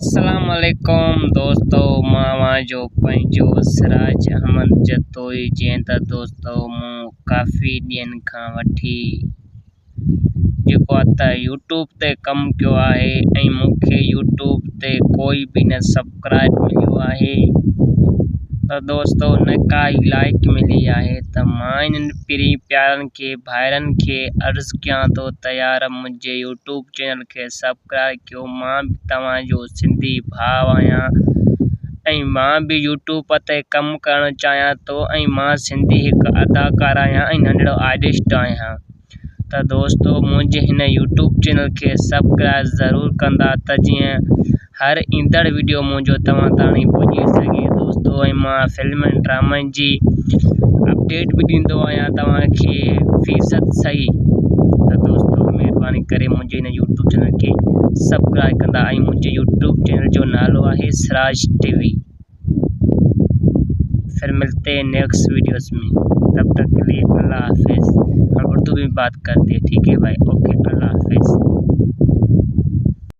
अस्सलामुअलैकुम दोस्तों, मां जो पंहिंजो सिराज अहमद जतोई। जीअं त दोस्तों मूं काफ़ी ॾींहंनि खां वठी जेको आहे त यूट्यूब ते कमु कयो आहे ऐं मूंखे यूट्यूब ते कोई बि न सब्सक्राइब मिलियो आहे। त दोस्तों न काई लाइक मिली आहे। त मां इन्हनि पिरी प्यारनि खे भाइरनि खे अर्ज़ु कयां थो त यार मुंहिंजे यूट्यूब चैनल खे सब्सक्राइब कयो। मां बि तव्हांजो सिंधी भाउ आहियां ऐं मां बि यूट्यूब ते कमु करणु चाहियां थो ऐं मां सिंधी हिकु अदाकार आहियां ऐं नंढिड़ो आर्टिस्ट आहियां। त दोस्तों मुंहिंजे हिन यूट्यूब चैनल खे सब्सक्राइब ज़रूरु कंदा त जीअं हर ईंदड़ वीडियो मुंहिंजो तव्हां ताईं पुॼी सघे दोस्तों। ऐं मां फिल्म ड्रामनि जी अपडेट बि ॾींदो आहियां तव्हांखे फ़ीसद सही। त दोस्तों महिरबानी करे मुंहिंजे हिन यूट्यूब चैनल खे सब्सक्राइब कंदा ऐं मुंहिंजे यूट्यूब चैनल जो नालो आहे सिराज टीवी। फिर मिलते हैं नेक्स्ट वीडियोस में, तब तक के लिए अल्लाह हाफिज़। हम उर्दू में बात करते हैं, ठीक है भाई? ओके, अल्लाह हाफिज़।